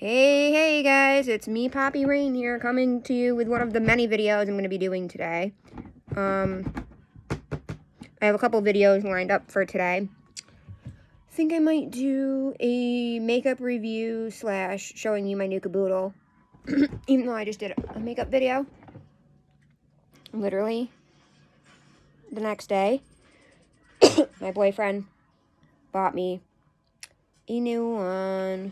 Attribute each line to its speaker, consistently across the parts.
Speaker 1: Hey guys, it's me, Poppy Rain here, coming to you with one of the many videos I'm going to be doing today. I have a couple videos lined up for today. I think I might do a makeup review / showing you my new caboodle, even though I just did a makeup video, literally, the next day. My boyfriend bought me a new one.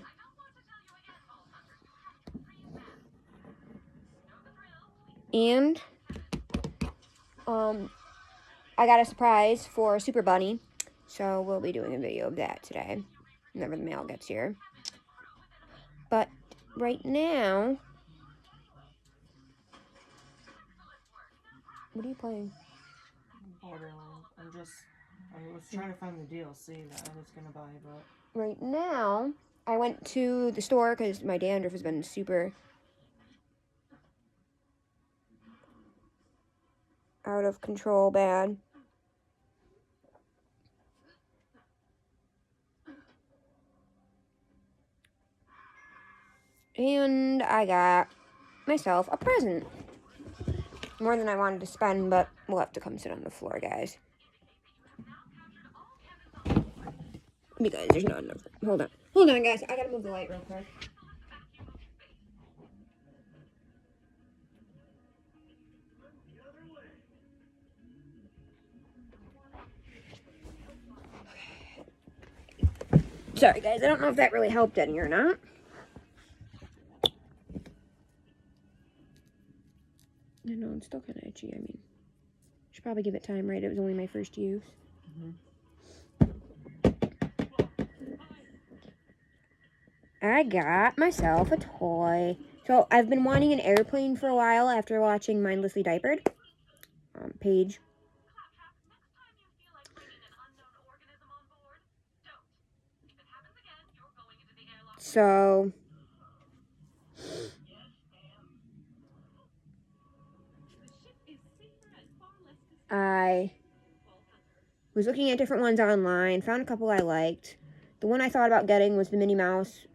Speaker 1: And I got a surprise for Super Bunny, so we'll be doing a video of that today, whenever the mail gets here. But right now, what are you playing?
Speaker 2: Borderlands. I was trying to find the DLC that I was gonna buy, but
Speaker 1: right now, I went to the store because my dandruff has been super out of control bad. And I got myself a present. More than I wanted to spend, but we'll have to come sit on the floor, guys. Because there's not enough. Hold on, guys. I gotta move the light real quick. Sorry, guys. I don't know if that really helped any or not. I know, it's still kind of itchy. I mean, should probably give it time, right? It was only my first use. I got myself a toy. So, I've been wanting an airplane for a while after watching Mindlessly Diapered. Paige. So, I was looking at different ones online, found a couple I liked. The one I thought about getting was the Minnie Mouse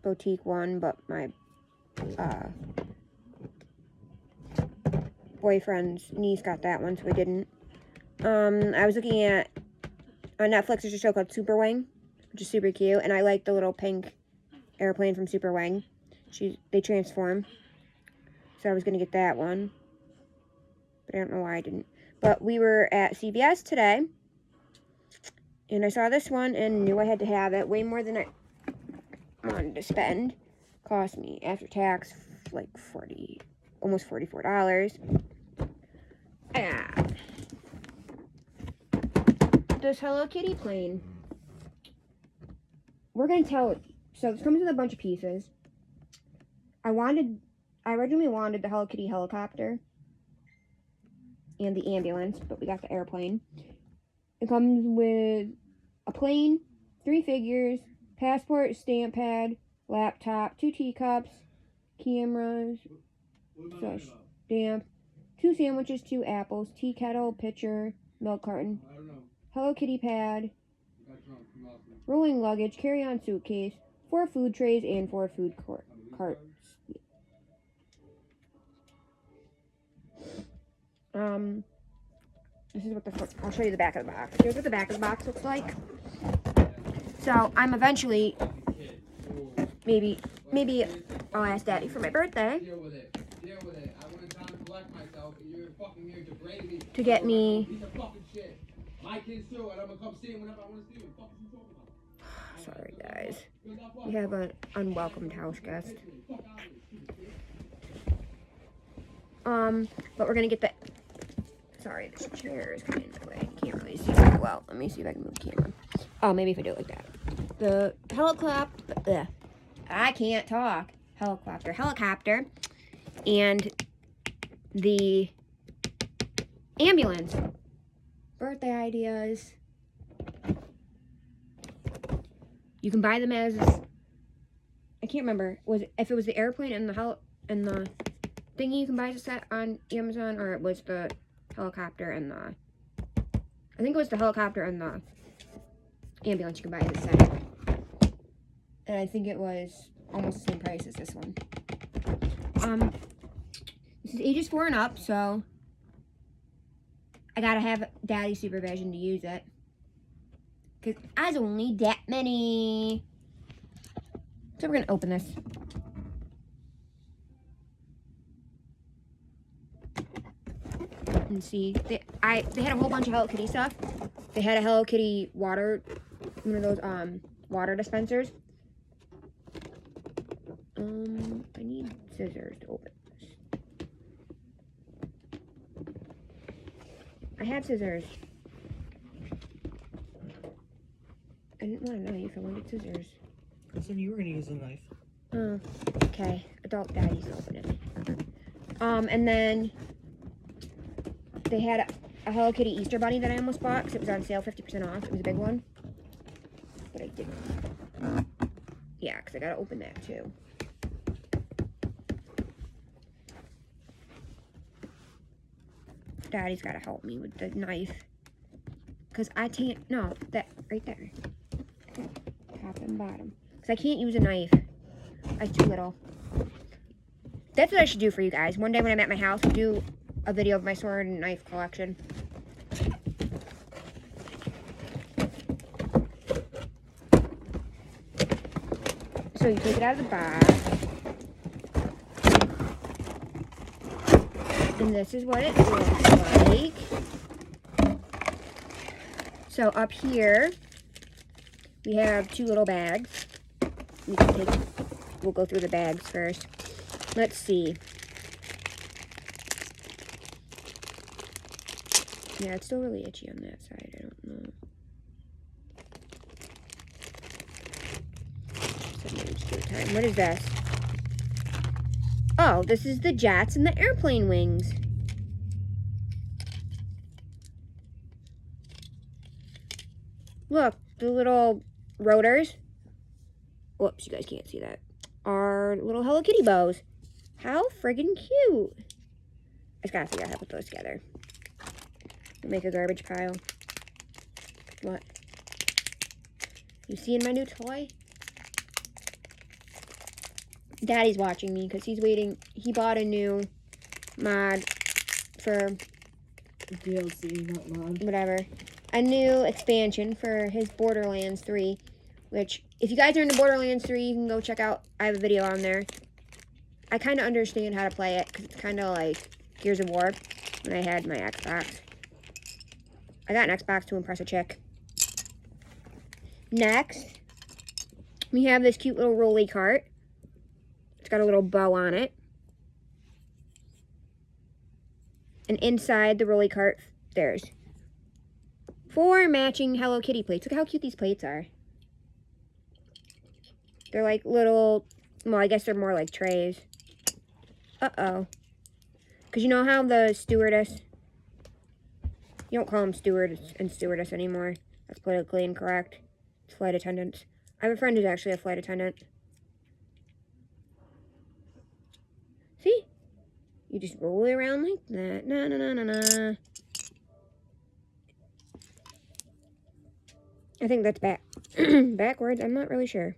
Speaker 1: boutique one, but my boyfriend's niece got that one, so I didn't. I was looking at, on Netflix, there's a show called Super Wing, which is super cute, and I like the little pink airplane from Super Wing. They transform, so I was going to get that one, but I don't know why I didn't. But we were at CVS today, and I saw this one and knew I had to have it. Way more than I wanted to spend. Cost me, after tax, like almost $44. This Hello Kitty plane. We're going to tell, so this comes with a bunch of pieces. I originally wanted the Hello Kitty helicopter and the ambulance, but we got the airplane. It comes with a plane, 3 figures, passport, stamp pad, laptop, 2 teacups, cameras, stamp, 2 sandwiches, 2 apples, tea kettle, pitcher, milk carton, Hello Kitty pad, rolling luggage, carry-on suitcase, 4 food trays, and 4 food carts. This is what I'll show you the back of the box. Here's what the back of the box looks like. So, I'm eventually, maybe I'll ask Daddy for my birthday to get me. Sorry, guys. We have an unwelcomed house guest. But we're gonna get the. Sorry, this chair is kind of in the way. I can't really see very well. Let me see if I can move the camera. Oh, maybe if I do it like that. The helicopter. I can't talk. Helicopter. And the ambulance. Birthday ideas. You can buy them as. I can't remember. If it was the airplane and the thingy you can buy as a set on Amazon, or it was the helicopter and the. I think it was the helicopter and the ambulance you can buy as a set. And I think it was almost the same price as this one. This is ages 4 and up, so I gotta have daddy's supervision to use it. Because I don't need that many. So we're gonna open this. And see, they had a whole bunch of Hello Kitty stuff. They had a Hello Kitty water, one of those water dispensers. I need scissors to open this. I have scissors. I didn't want a knife, I wanted scissors.
Speaker 2: I said you were gonna use a knife.
Speaker 1: Oh, okay. Adult daddy's open it. And then they had a Hello Kitty Easter Bunny that I almost bought because it was on sale 50% off. It was a big one. But I didn't. Yeah, because I gotta open that too. Daddy's gotta help me with the knife. Because I can't, no, that, right there. Top and bottom. Because I can't use a knife. I have too little. That's what I should do for you guys. One day when I'm at my house, I'll do a video of my sword and knife collection. So you take it out of the box. And this is what it looks like. So up here, we have 2 little bags. We'll go through the bags first. Let's see. Yeah, it's still really itchy on that side. I don't know. What is this? Oh, this is the jets and the airplane wings. Look, the little rotors. Whoops, you guys can't see that. Are little Hello Kitty bows. How friggin' cute. I just gotta figure out how to put those together. Make a garbage pile. What? You seeing my new toy? Daddy's watching me because he's waiting. He bought a new mod for
Speaker 2: DLC, not mod.
Speaker 1: whatever. A new expansion for his Borderlands 3. Which, if you guys are into Borderlands 3, you can go check out. I have a video on there. I kind of understand how to play it because it's kind of like Gears of War when I had my Xbox. I got an Xbox to impress a chick. Next, we have this cute little rolly cart. It's got a little bow on it. And inside the rolly cart, there's 4 matching Hello Kitty plates. Look how cute these plates are. They're like little, well, I guess they're more like trays. Uh-oh. Because you know how the stewardess, you don't call them stewards and stewardess anymore. That's politically incorrect. It's flight attendants. I have a friend who's actually a flight attendant. See? You just roll it around like that. Na-na-na-na-na. I think that's backwards. I'm not really sure.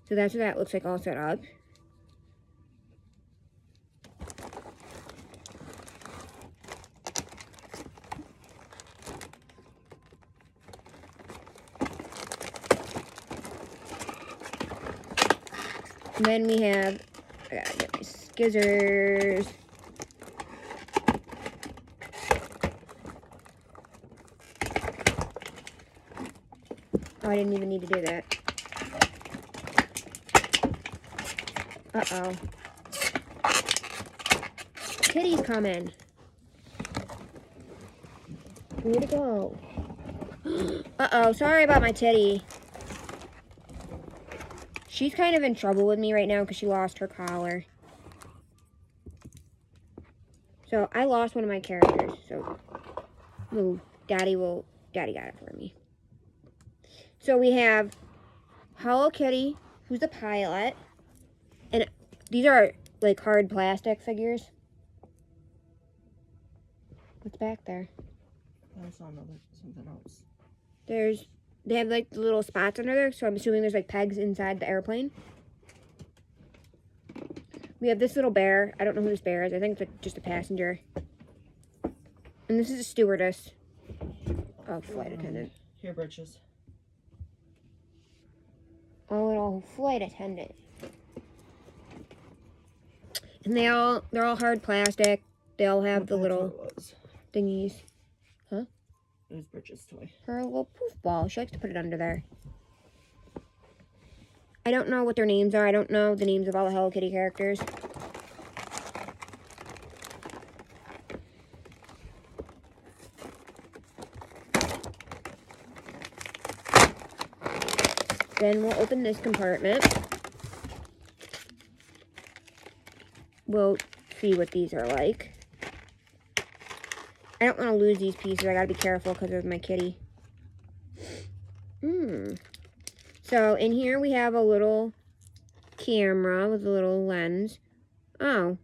Speaker 1: So that's what that looks like all set up. And then we have, I gotta get my scissors. Oh, I didn't even need to do that. Uh-oh. Kitty's coming. Where'd it go? Uh-oh, sorry about my titty. She's kind of in trouble with me right now because she lost her collar. So, I lost one of my characters. So, ooh, Daddy got it for me. So, we have Hello Kitty, who's the pilot. And these are, like, hard plastic figures. What's back there?
Speaker 2: I saw something else.
Speaker 1: They have like the little spots under there, so I'm assuming there's like pegs inside the airplane. We have this little bear. I don't know who this bear is. I think it's like just a passenger. And this is a stewardess. Oh, flight attendant.
Speaker 2: Here, britches.
Speaker 1: A little flight attendant. And they're all hard plastic. They all have the little thingies. Huh?
Speaker 2: It was Bridget's toy.
Speaker 1: Her little poof ball. She likes to put it under there. I don't know what their names are. I don't know the names of all the Hello Kitty characters. Then we'll open this compartment. We'll see what these are like. I don't want to lose these pieces. I gotta be careful because of my kitty. So in here we have a little camera with a little lens. Oh.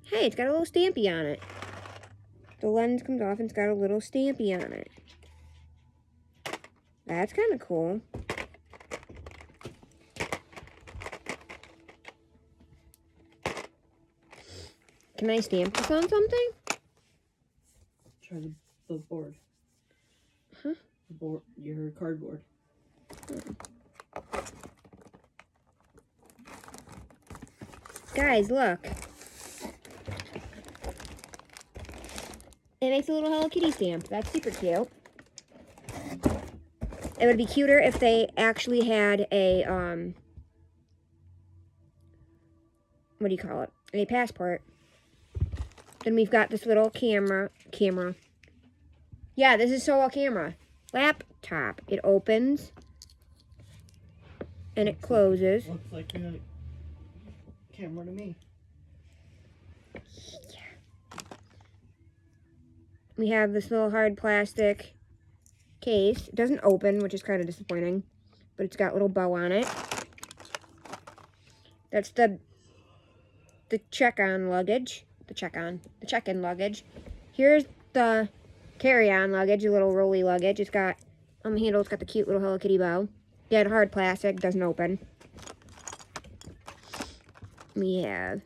Speaker 1: Hey, it's got a little stampy on it. The lens comes off and it's got a little stampy on it. That's kind of cool. Can I stamp this on something?
Speaker 2: Try the board.
Speaker 1: Huh?
Speaker 2: The board, your cardboard.
Speaker 1: Guys, look. It makes a little Hello Kitty stamp. That's super cute. It would be cuter if they actually had a, what do you call it? A passport. Then we've got this little camera. Yeah, this is so a camera. Laptop. It opens. And it closes.
Speaker 2: Looks like a camera to me.
Speaker 1: Yeah. We have this little hard plastic case. It doesn't open, which is kind of disappointing. But it's got a little bow on it. That's the check-on luggage. The check-in luggage. Here's the carry-on luggage, a little rolly luggage. It's got, on the handle, it's got the cute little Hello Kitty bow. Again, hard plastic, doesn't open. We have,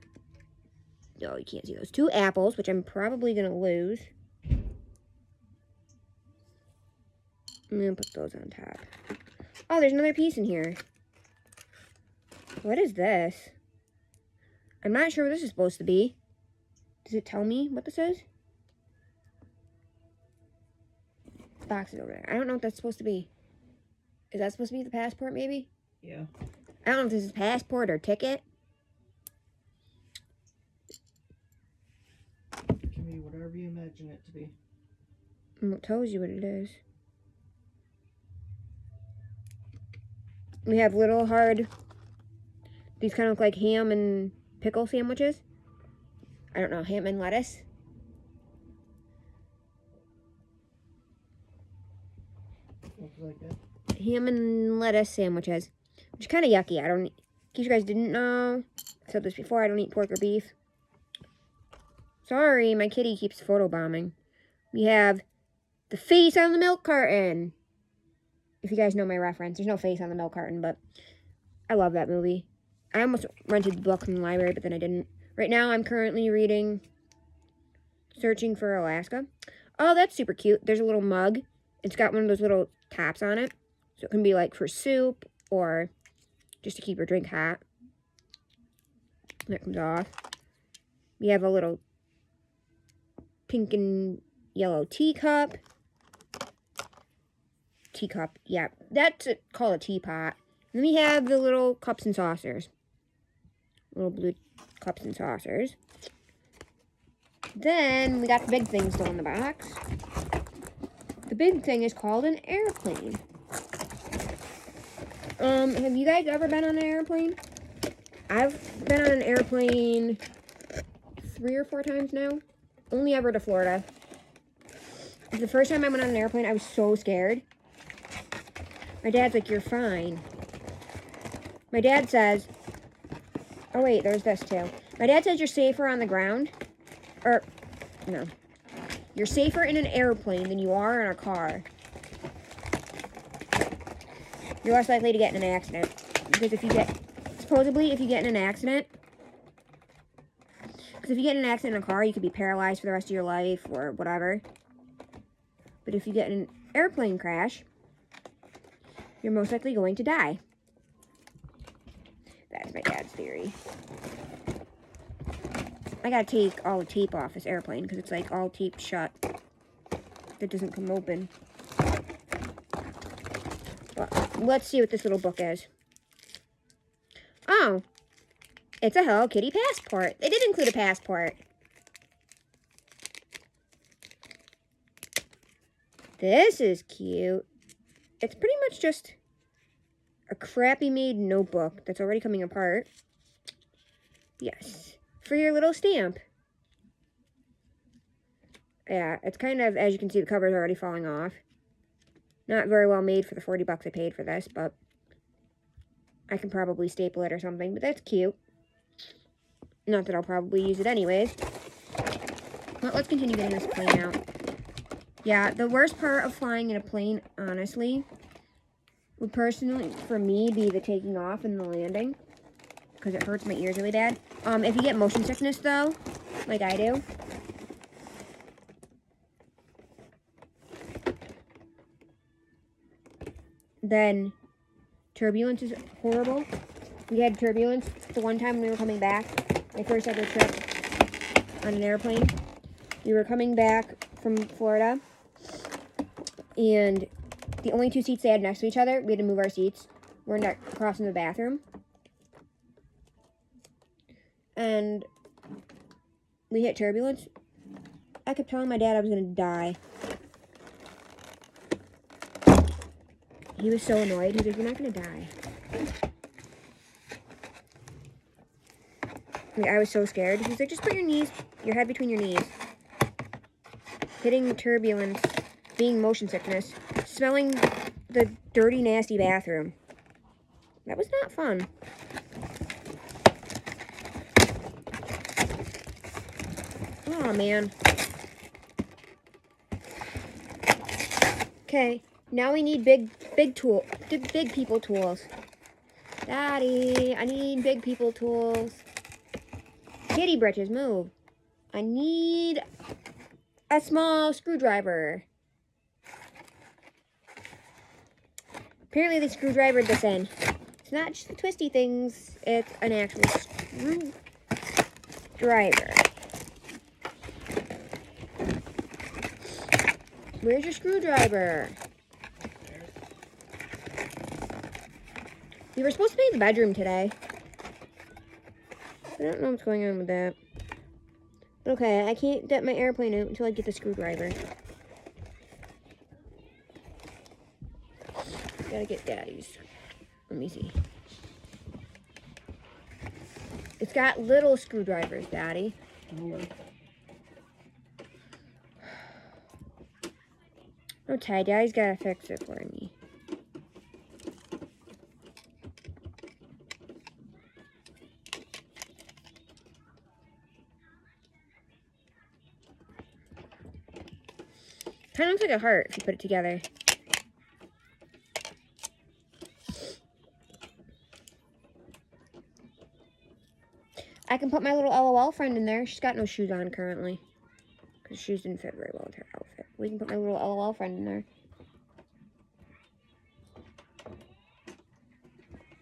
Speaker 1: oh, you can't see those, 2 apples, which I'm probably going to lose. I'm going to put those on top. Oh, there's another piece in here. What is this? I'm not sure what this is supposed to be. Does it tell me what this is? The box is over there. I don't know what that's supposed to be. Is that supposed to be the passport, maybe?
Speaker 2: Yeah.
Speaker 1: I don't know if this is passport or ticket.
Speaker 2: It can be whatever you imagine it to be.
Speaker 1: And it tells you what it is. We have little hard, these kind of look like ham and pickle sandwiches. I don't know, ham and lettuce.
Speaker 2: Looks like it.
Speaker 1: Ham and lettuce sandwiches, which is kind of yucky. In case you guys didn't know, I said this before, I don't eat pork or beef. Sorry, my kitty keeps photobombing. We have the face on the milk carton. If you guys know my reference, there's no face on the milk carton, but I love that movie. I almost rented the book from the library, but then I didn't. Right now, I'm currently reading Searching for Alaska. Oh, that's super cute. There's a little mug. It's got one of those little tops on it. So it can be like for soup or just to keep your drink hot. That comes off. We have a little pink and yellow teacup. Yeah. That's called a teapot. Then we have the little cups and saucers. Little blue cups and saucers. Then we got the big thing still in the box. The big thing is called an airplane. Have you guys ever been on an airplane? I've been on an airplane 3 or 4 times now. Only ever to Florida. The first time I went on an airplane, I was so scared. My dad's like, "You're fine." My dad says, Oh wait, there's this too. My dad says you're safer on the ground. Or, no. You're safer in an airplane than you are in a car. You're less likely to get in an accident. Because supposedly if you get in an accident, because if you get in an accident in a car, you could be paralyzed for the rest of your life or whatever. But if you get in an airplane crash, you're most likely going to die. That's my dad's theory. I gotta take all the tape off this airplane because it's like all taped shut. That doesn't come open. Well, let's see what this little book is. Oh, it's a Hello Kitty passport. They did include a passport. This is cute. It's pretty much just a crappy made notebook that's already coming apart. Yes, for your little stamp. Yeah, it's kind of, as you can see, the cover's already falling off. Not very well made for the 40 bucks I paid for this, but I can probably staple it or something, but that's cute. Not that I'll probably use it anyways. But let's continue getting this plane out. Yeah, the worst part of flying in a plane, honestly, would personally, for me, be the taking off and the landing. Because it hurts my ears really bad. If you get motion sickness, though, like I do, then turbulence is horrible. We had turbulence the one time when we were coming back. My first ever trip on an airplane. We were coming back from Florida, and the only two seats they had next to each other, we had to move our seats. We're not crossing the bathroom. And we hit turbulence. I kept telling my dad I was going to die. He was so annoyed. He was like, "You're not going to die." I was so scared. He's like, "Just put your head between your knees." Hitting the turbulence, being motion sickness, smelling the dirty, nasty bathroom. That was not fun. Oh, man. Okay, now we need big people tools. Daddy, I need big people tools. Kitty britches, move. I need a small screwdriver. Apparently they screwdrivered this in. It's not just the twisty things, it's an actual screwdriver. Where's your screwdriver? We were supposed to paint the bedroom today. I don't know what's going on with that. Okay, I can't get my airplane out until I get the screwdriver. Gotta get Daddy's. Let me see. It's got little screwdrivers, Daddy. Okay, Daddy's gotta fix it for me. Kind of looks like a heart if you put it together. I can put my little LOL friend in there. She's got no shoes on currently. Because shoes didn't fit very well with her outfit. We can put my little LOL friend in there.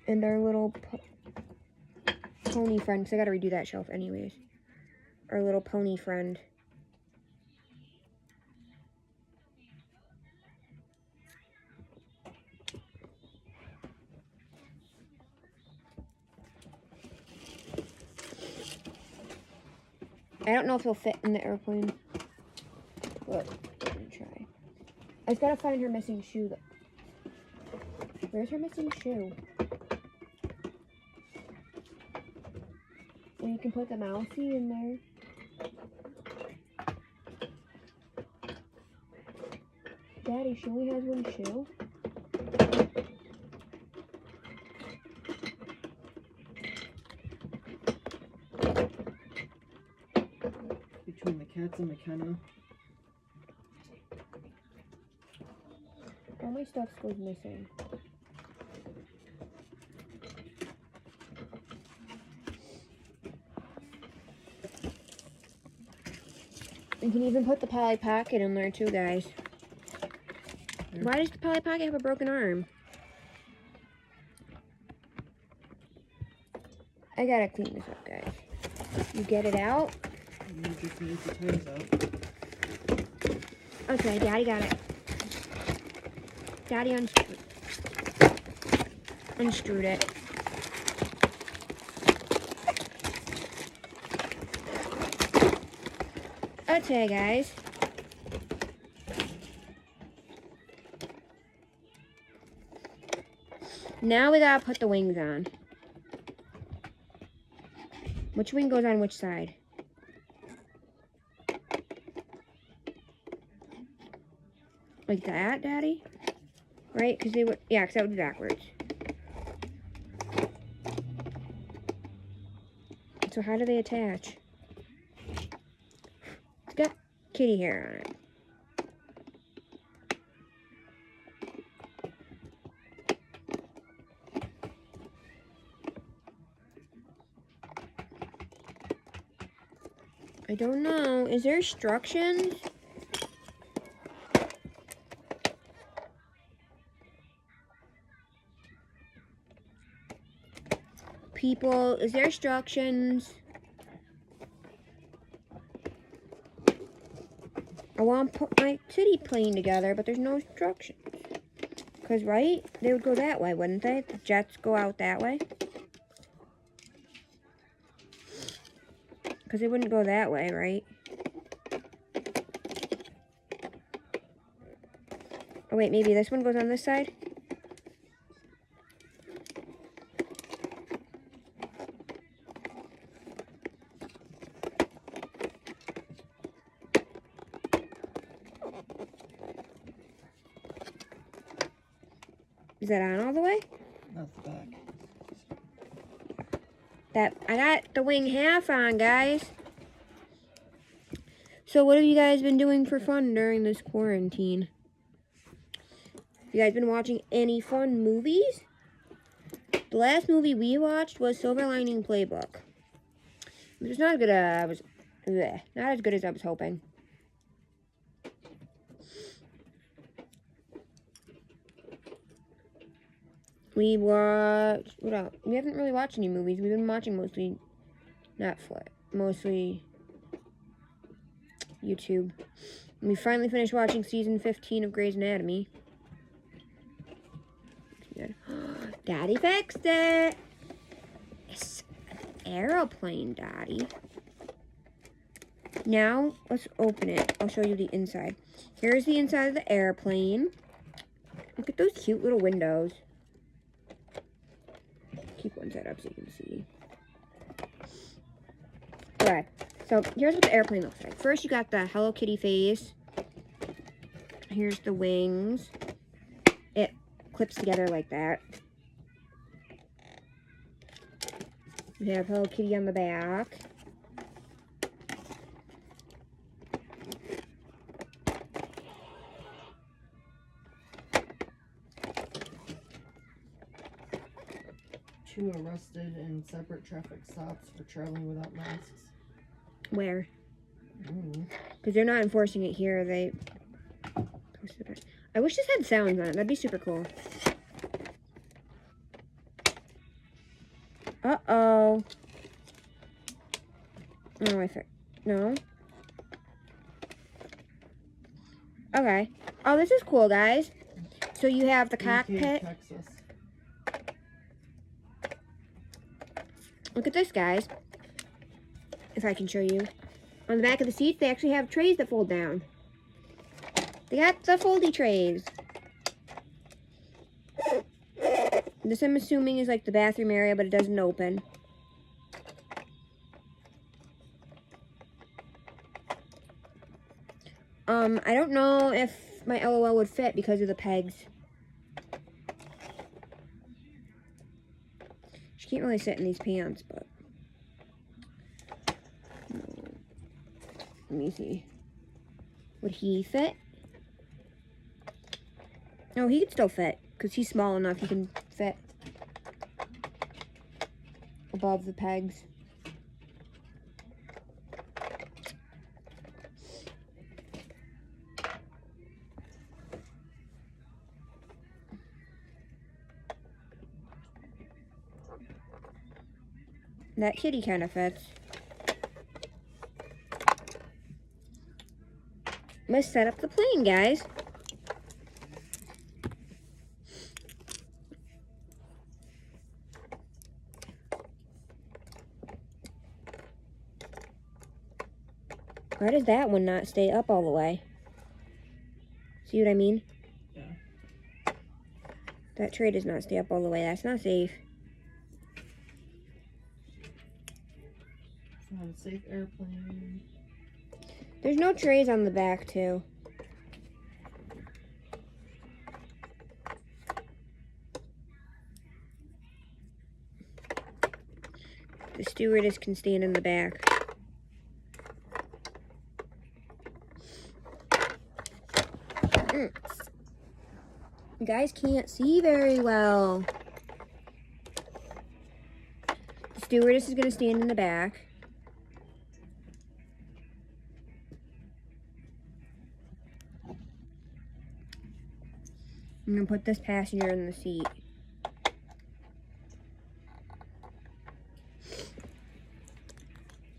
Speaker 1: And our little pony friend. Because I got to redo that shelf anyways. Our little pony friend. I don't know if he'll fit in the airplane. But I'm gonna try. I just gotta find her missing shoe. Where's her missing shoe? And you can put the mousey in there. Daddy, she only has one shoe.
Speaker 2: cat's in McKenna.
Speaker 1: All my stuff goes missing. You can even put the Polly Pocket in there too, guys.
Speaker 2: There.
Speaker 1: Why does the Polly Pocket have a broken arm? I gotta clean this up, guys. You get it out?
Speaker 2: You just need the toes out.
Speaker 1: Okay, Daddy got it. Daddy unscrewed it. Okay, guys. Now we gotta put the wings on. Which wing goes on which side? Like that, Daddy? Right? Because they would, yeah, because that would be backwards. So how do they attach? It's got kitty hair on it. I don't know. Is there instructions? People, is there instructions? I want to put my kitty plane together, but there's no instructions. Because, right? They would go that way, wouldn't they? The jets go out that way. Because they wouldn't go that way, right? Oh, wait, maybe this one goes on this side? Is that on all the way?
Speaker 2: That's the back.
Speaker 1: I got the wing half on, guys. So what have you guys been doing for fun during this quarantine? You guys been watching any fun movies? The last movie we watched was Silver Lining Playbook. It was not as good as not as good as I was hoping. We watched, what else? We haven't really watched any movies. We've been watching mostly Netflix, mostly YouTube. And we finally finished watching season 15 of Grey's Anatomy. Daddy fixed it. It's an aeroplane, Daddy. Now, let's open it. I'll show you the inside. Here's the inside of the airplane. Look at those cute little windows. Keep one side up so you can see. Okay, so here's what the airplane looks like. First, you got the Hello Kitty face. Here's the wings. It clips together like that. We have Hello Kitty on the back.
Speaker 2: Two arrested in separate traffic stops for traveling without masks.
Speaker 1: Where? Because they're not enforcing it here. They posted it. I wish this had sounds on it. That'd be super cool. Uh-oh. Oh, I think. No? Okay. Oh, this is cool, guys. So you have the cockpit.
Speaker 2: Texas.
Speaker 1: Look at this, guys. If I can show you. On the back of the seats, they actually have trays that fold down. They got the foldy trays. This, I'm assuming, is like the bathroom area, but it doesn't open. I don't know if my LOL would fit because of the pegs. She can't really sit in these pants, but... Let me see. Would he fit? No, he could still fit, because he's small enough he can fit above the pegs. That kitty kind of fits. Let's set up the plane, guys. Why does that one not stay up all the way? See what I mean?
Speaker 2: Yeah.
Speaker 1: That tray does not stay up all the way. That's not safe.
Speaker 2: Unsafe airplane.
Speaker 1: There's no trays on the back, too. The stewardess can stand in the back. You guys can't see very well. The stewardess is going to stand in the back. I'm going to put this passenger in the seat.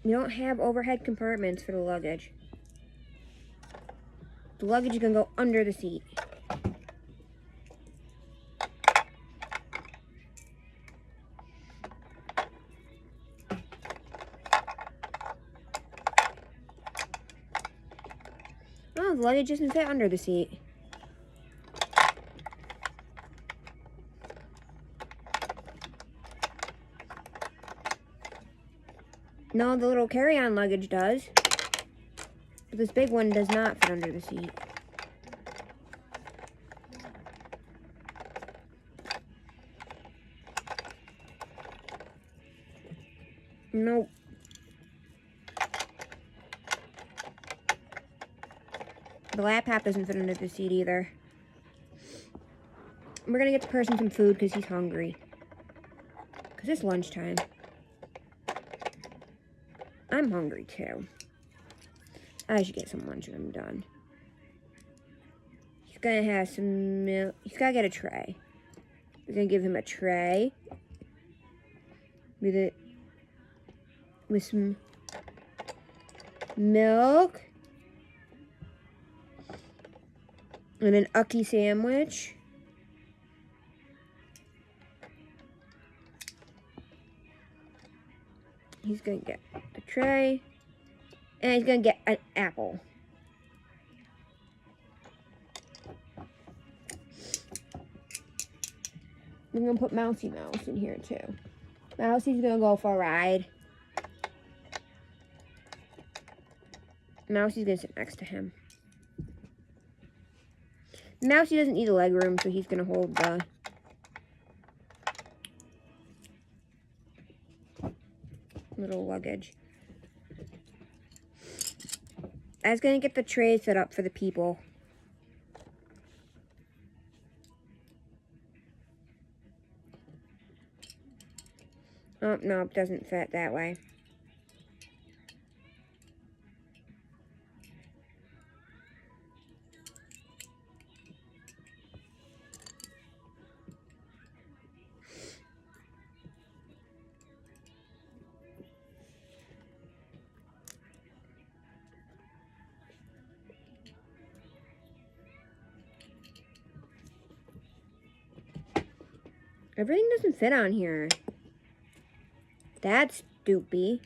Speaker 1: We don't have overhead compartments for the luggage. The luggage is going to go under the seat. Oh, the luggage doesn't fit under the seat. No, the little carry-on luggage does. But this big one does not fit under the seat. Nope. The laptop doesn't fit under the seat either. We're gonna get the person some food because he's hungry. Because it's lunchtime. I'm hungry too. I should get some lunch when I'm done. He's gonna have some milk. He's gotta get a tray. We're gonna give him a tray. With some milk. And an ucky sandwich. He's gonna get the tray. And he's gonna get an apple. I'm gonna put Mousy Mouse in here too. Mousy's gonna go for a ride. Mousy's gonna sit next to him. Mousy doesn't need a leg room, so he's gonna hold the little luggage. I was gonna get the tray set up for the people. Oh, no, it doesn't fit that way. Everything doesn't fit on here. That's stupid.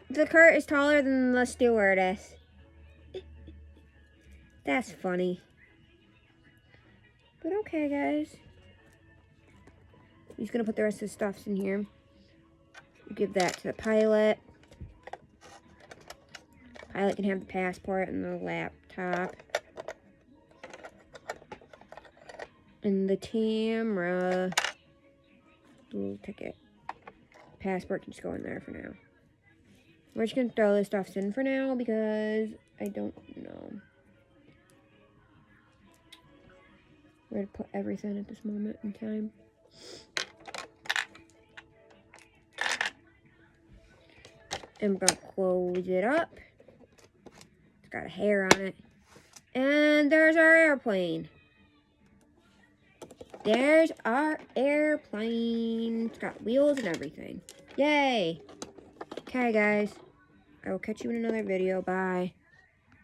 Speaker 1: The cart is taller than the stewardess. That's funny. But okay, guys. He's gonna put the rest of the stuffs in here. Give that to the pilot. Pilot can have the passport and the laptop. And the camera. Little ticket. Passport can just go in there for now. We're just gonna throw this stuff in for now because I don't know where to put everything at this moment in time. And we're gonna close it up. It's got a hair on it. And there's our airplane. There's our airplane. It's got wheels and everything. Yay! Okay, guys. I will catch you in another video. Bye.